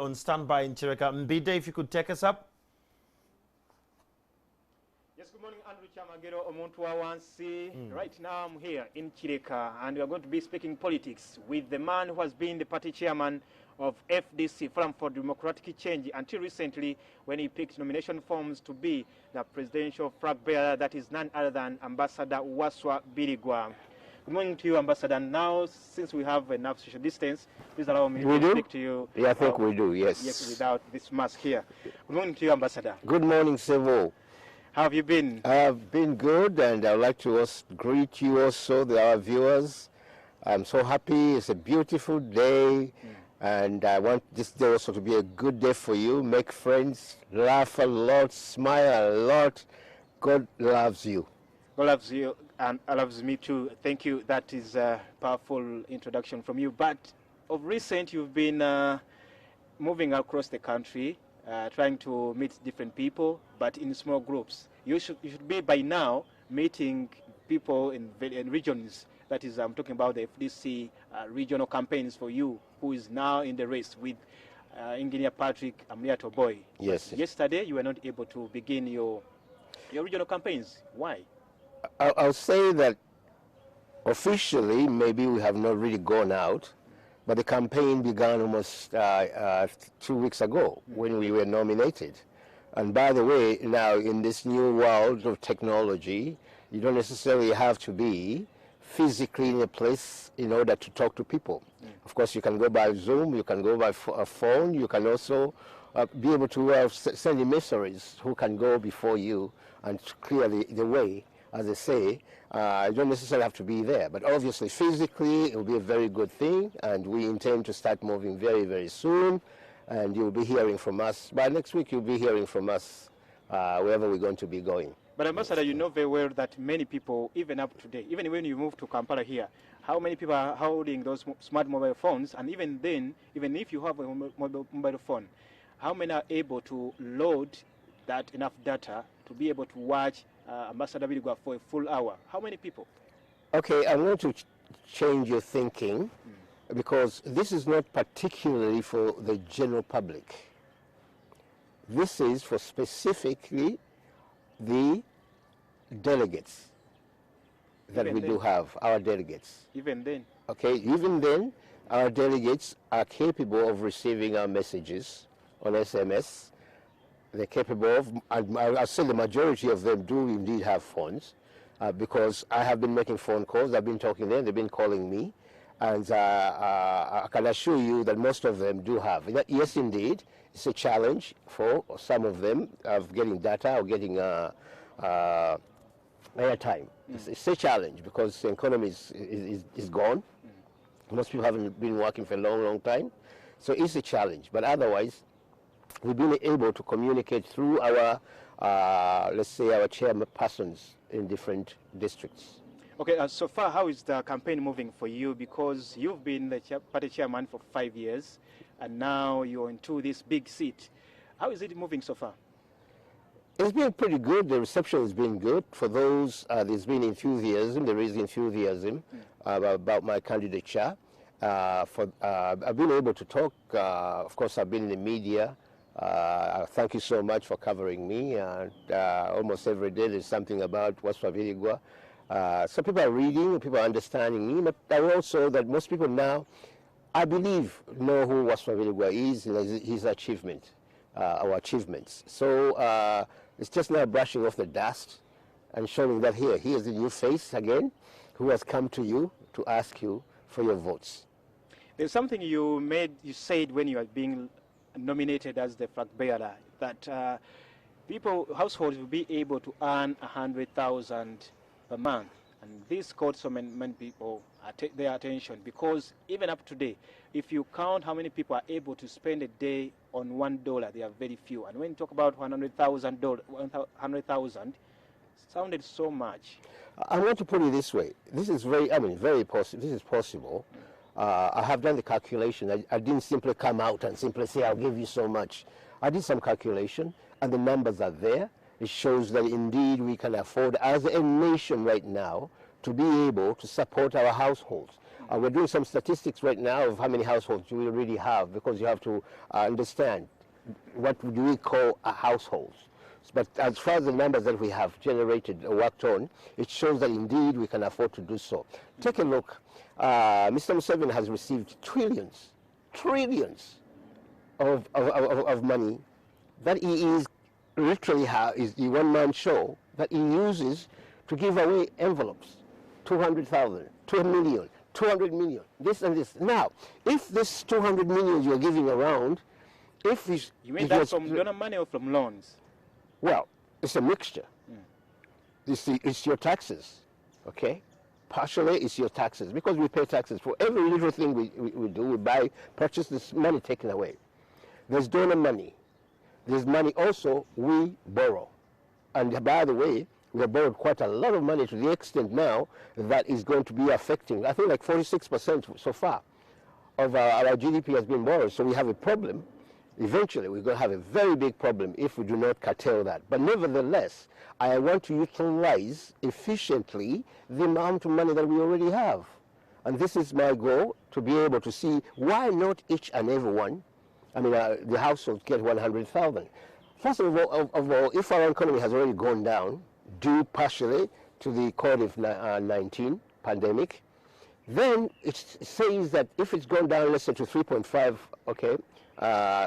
on standby in Chireka. Mbide, if you could take us up. Yes, good morning, Andrew Chamagero Omontua Wansi. Right now I'm here in Chireka, and we are going to be speaking politics with the man who has been the party chairman of FDC, Forum for Democratic Change, until recently when he picked nomination forms to be the presidential flag bearer, that is none other than Ambassador Waswa Biriggwa. Good morning to you, Ambassador. Now, since we have enough social distance, please allow me to speak to you. Yeah, I think we do, yes. Yes, without this mask here. Good morning to you, Ambassador. Good morning, Sevo. How have you been? I've been good, and I'd like to greet you also, our viewers. I'm so happy. It's a beautiful day, and I want this day also to be a good day for you. Make friends, laugh a lot, smile a lot. God loves you. God loves you, and loves me too. Thank you. That is a powerful introduction from you. But of recent, you've been moving across the country, trying to meet different people, but in small groups. You should be by now meeting people in regions. That is, I'm talking about the FDC regional campaigns for you, who is now in the race with Engineer Patrick Amliato Boy. Yes. Yesterday, you were not able to begin your regional campaigns. Why? I'll say that officially, maybe we have not really gone out, but the campaign began almost 2 weeks ago when we were nominated. And by the way, now in this new world of technology, you don't necessarily have to be physically in a place in order to talk to people. Of course, you can go by Zoom, you can go by phone, you can also be able to send emissaries who can go before you and clear the way, as they say. You don't necessarily have to be there, but obviously physically it will be a very good thing, and we intend to start moving very, very soon, and you'll be hearing from us. By next week you'll be hearing from us wherever we're going to be going. But Ambassador, you know very well that many people, even up today, even when you move to Kampala here, how many people are holding those smart mobile phones, and even then, even if you have a mobile phone, how many are able to load that enough data to be able to watch Ambassador Biriggwa for a full hour? How many people? Okay, I'm going to change your thinking, because this is not particularly for the general public. This is for specifically the delegates that we do have, our delegates. Even then? Okay, even then, our delegates are capable of receiving our messages on SMS. They're capable of, I'll say the majority of them do indeed have phones, because I have been making phone calls, I've been talking to them, they've been calling me, and I can assure you that most of them do have. Yes, indeed, it's a challenge for some of them of getting data or getting airtime. It's a challenge because the economy is gone. Most people haven't been working for a long, long time. So it's a challenge, but otherwise, we've been able to communicate through our, let's say, our chairpersons in different districts. Okay, so far, how is the campaign moving for you? Because you've been the party chairman for 5 years, and now you're into this big seat. How is it moving so far? It's been pretty good. The reception has been good. For those, there's been enthusiasm. There is enthusiasm about my candidature. I've been able to talk. Of course, I've been in the media. Thank you so much for covering me. Almost every day there's something about Waswa Biriggwa. So people are reading, people are understanding me, but also that most people now, I believe, know who Waswa Biriggwa is and his achievement, our achievements. So it's just now brushing off the dust and showing that he is a new face again who has come to you to ask you for your votes. There's something you said when you were being nominated as the flag bearer, that households will be able to earn 100,000 per month, and this caught so many people their attention, because even up today, if you count how many people are able to spend a day on $1, they are very few. And when you talk about 100,000, sounded so much. I want to put it this way: this is very possible. This is possible. I have done the calculation. I didn't simply come out and simply say I'll give you so much. I did some calculation, and the numbers are there. It shows that indeed we can afford, as a nation right now, to be able to support our households. We're doing some statistics right now of how many households we really have, because you have to understand what do we call a household. But as far as the numbers that we have generated or worked on, it shows that indeed we can afford to do so. Take a look. Mr. Museveni has received trillions of money that he is literally is the one-man show that he uses to give away envelopes, 200,000, 2 million, 200 million, this and this. Now, if this 200 million you're giving around, if it's... You mean that from donor money or from loans? Well, it's a mixture. It's your taxes, okay? Partially it's your taxes, because we pay taxes for every little thing we do. We buy, purchase, this money taken away. There's donor money. There's money also we borrow. And by the way, we have borrowed quite a lot of money to the extent now that is going to be affecting, I think like 46% so far of our GDP has been borrowed. So we have a problem. Eventually, we're going to have a very big problem if we do not curtail that. But nevertheless, I want to utilize efficiently the amount of money that we already have. And this is my goal, to be able to see why not each and every one, I mean, the households get 100,000. First of all, if our economy has already gone down, due partially to the COVID-19 pandemic, then it says that if it's gone down, let's say to 3.5, okay,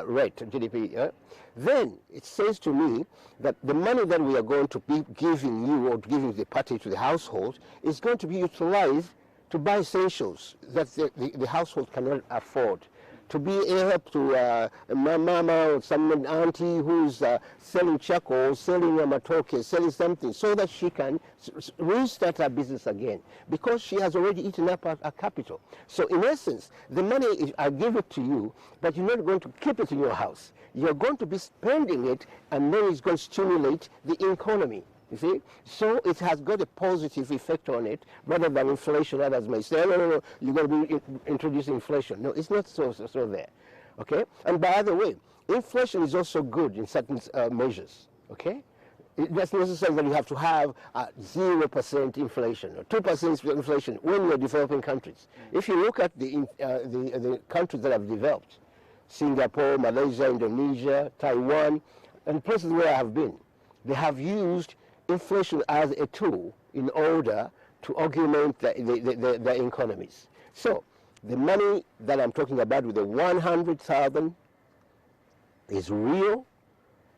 rate GDP, then it says to me that the money that we are going to be giving you or giving the party to the household is going to be utilized to buy essentials that the household cannot afford. To be help to a mama or some auntie who's selling charcoal, selling a matoke, selling something, so that she can restart her business again, because she has already eaten up her capital. So in essence, the money, I give it to you, but you're not going to keep it in your house. You're going to be spending it, and then it's going to stimulate the economy. You see? So it has got a positive effect on it, rather than inflation. Others may say, no, you're going to be introducing inflation. No, it's not so there. Okay? And by the way, inflation is also good in certain measures. Okay? It doesn't necessarily that you have to have 0% inflation or 2% inflation when you're developing countries. If you look at the countries that have developed, Singapore, Malaysia, Indonesia, Taiwan, and places where I have been, they have used inflation as a tool in order to augment their economies. So the money that I'm talking about with the 100,000 is real,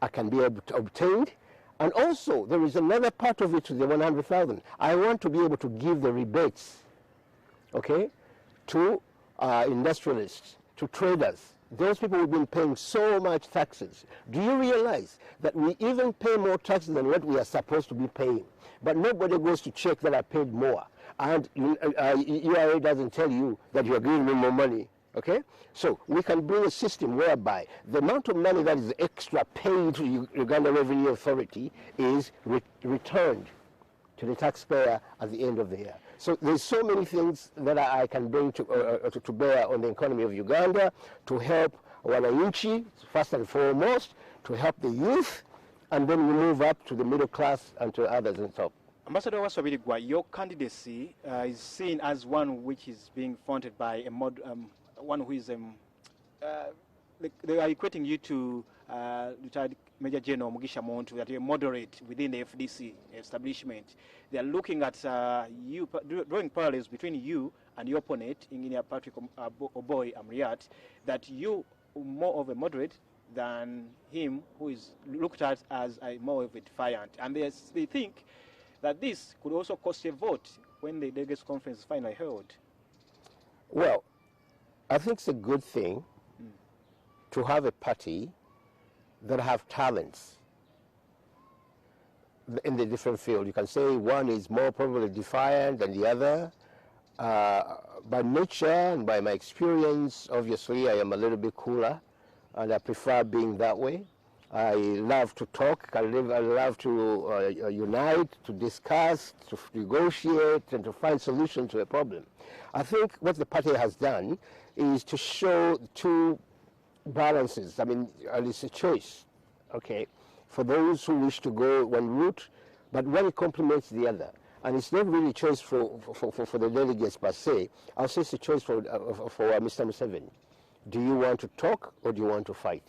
I can be obtained, and also there is another part of it to the 100,000. I want to be able to give the rebates, okay, to industrialists, to traders. Those people who've been paying so much taxes. Do you realize that we even pay more taxes than what we are supposed to be paying? But nobody goes to check that I paid more. And URA doesn't tell you that you're giving me more money. Okay? So we can bring a system whereby the amount of money that is extra paid to Uganda Revenue Authority is returned to the taxpayer at the end of the year. So there's so many things that I can bring to bear on the economy of Uganda to help wananchi, first and foremost, to help the youth, and then we move up to the middle class and to others on top. Ambassador Biriggwa, your candidacy is seen as one which is being fronted by one who is they are equating you to retired Major General Mugisha Muntu, that you're moderate within the FDC establishment. They are looking at you, drawing parallels between you and your opponent, Engineer Patrick Oboy Amriat, that you are more of a moderate than him, who is looked at as more of a defiant. And they think that this could also cost a vote when the delegates conference is finally held. Well, I think it's a good thing to have a party that have talents in the different field. You can say one is more probably defiant than the other. By nature and by my experience, obviously, I am a little bit cooler, and I prefer being that way. I love to talk, I love to unite, to discuss, to negotiate, and to find solutions to a problem. I think what the party has done is to show two balances. I mean, it's a choice, okay, for those who wish to go one route, but one complements the other. and it's not really a choice for the delegates per se. I'll say it's a choice for Mr. Museveni. Do you want to talk or do you want to fight?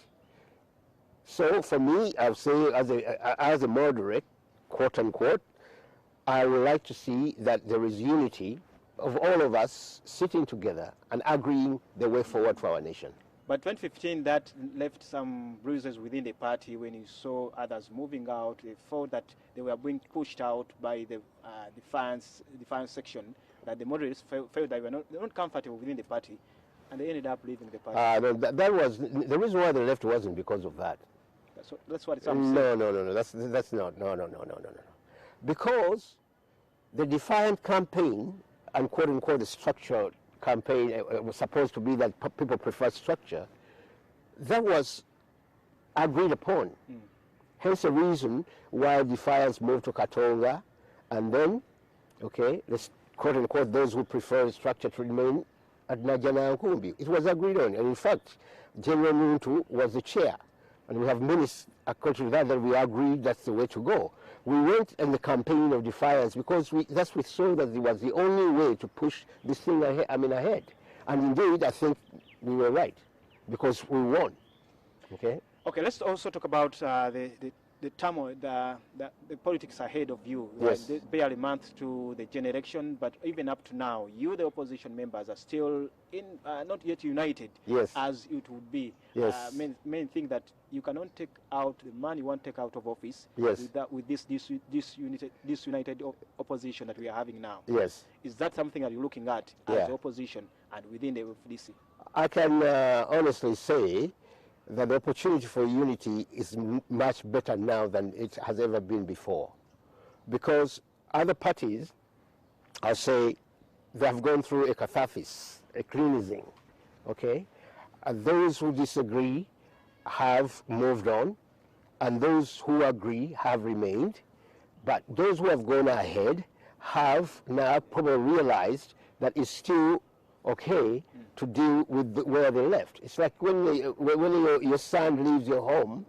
So for me, I'll say as a moderate, quote unquote, I would like to see that there is unity of all of us sitting together and agreeing the way forward for our nation. But 2015, that left some bruises within the party when you saw others moving out. They thought that they were being pushed out by the defiance section, that the moderates felt that they were not comfortable within the party, and they ended up leaving the party. No, that was the reason why they left wasn't because of that. That's what it's saying. No. That's not. No. Because the defiant campaign and quote unquote the structured campaign was supposed to be that people prefer structure. That was agreed upon. Hence the reason why defiance moved to Katonga, and then, okay, let's quote unquote those who prefer structure to remain at Najana Nkumbi. It was agreed on, and in fact, General Muntu was the chair. And we have minutes according to that we agreed that's the way to go. We went in the campaign of defiance because we saw that it was the only way to push this thing ahead. And indeed, I think we were right because we won. Okay. Okay. Let's also talk about the turmoil, the politics ahead of you. Yes. Barely a month to the general election, but even up to now, you, the opposition members, are still not yet united. Yes. As it would be. Yes. Main thing that you cannot take out the man you want to take out of office. Yes. With this disunited opposition that we are having now. Yes. Is that something that you're looking at as the opposition and within the FDC? I can honestly say that the opportunity for unity is much better now than it has ever been before. Because other parties, I'll say, they have gone through a catharsis, a cleansing, okay? And those who disagree have moved on, and those who agree have remained. But those who have gone ahead have now probably realized that it's still okay to deal with where they left. It's like when your son leaves your home,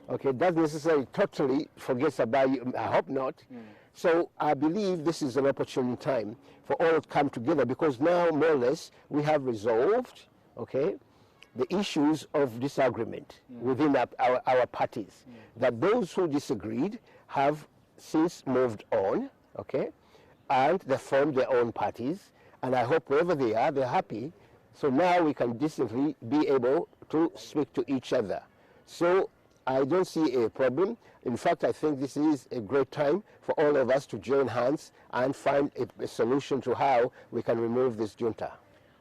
okay, doesn't necessarily totally forgets about you. I hope not. So I believe this is an opportune time for all to come together because now more or less we have resolved, okay, the issues of disagreement within our parties. That those who disagreed have since moved on, okay, and they formed their own parties. And I hope wherever they are, they're happy. So now we can decently be able to speak to each other. So I don't see a problem. In fact, I think this is a great time for all of us to join hands and find a solution to how we can remove this junta.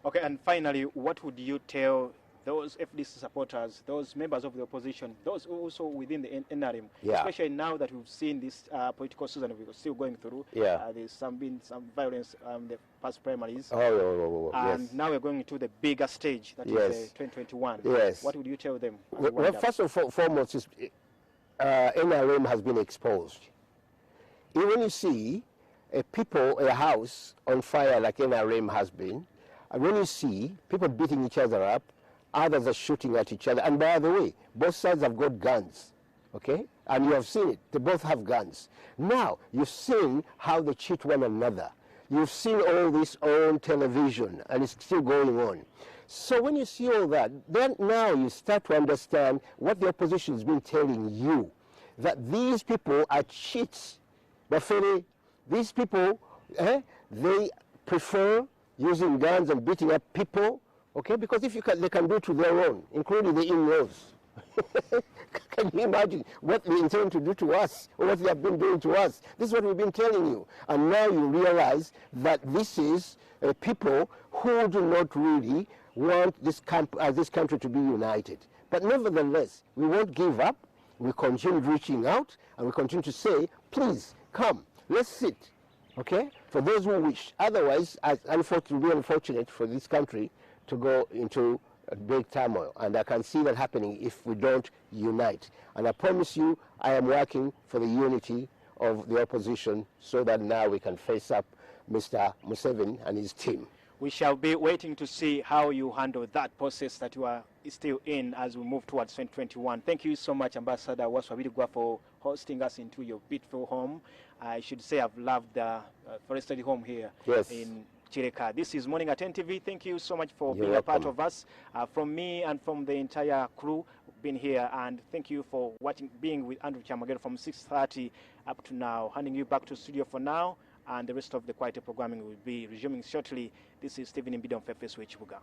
Okay, and finally, what would you tell those FDC supporters, those members of the opposition, those also within the NRM, especially now that we've seen this political season we're still going through? There's been some violence the past primaries. And now we're going into the bigger stage, that is 2021. Yes. What would you tell them? Well, first and foremost, is, NRM has been exposed. Even you see a house on fire like NRM has been, and when you see people beating each other up, others are shooting at each other. And by the way, both sides have got guns, okay? And you have seen it. They both have guns. Now, you've seen how they cheat one another. You've seen all this on television, and it's still going on. So when you see all that, then now you start to understand what the opposition has been telling you, that these people are cheats. But these people, they prefer using guns and beating up people. Okay, because if they can do it to their own, including the in-laws. Can you imagine what they intend to do to us, or what they have been doing to us? This is what we've been telling you. And now you realize that this is people who do not really want this country to be united. But nevertheless, we won't give up. We continue reaching out, and we continue to say, please, come, let's sit, okay, for those who wish. Otherwise, it will be unfortunate for this country to go into a big turmoil, and I can see that happening if we don't unite. And I promise you, I am working for the unity of the opposition so that now we can face up Mr. Museveni and his team. we shall be waiting to see how you handle that process that you are still in as we move towards 2021. Thank you so much, Ambassador Biriggwa, for hosting us into your beautiful home. I should say I've loved the forested home here in Chireka. This is Morning at 10 TV. Thank you so much for being a part of us. From me and from the entire crew being here, and thank you for watching, being with Andrew Chamagero from 6:30 up to now. Handing you back to studio for now, and the rest of the quality programming will be resuming shortly. This is Stephen Mbidon Fefe Switch Buga.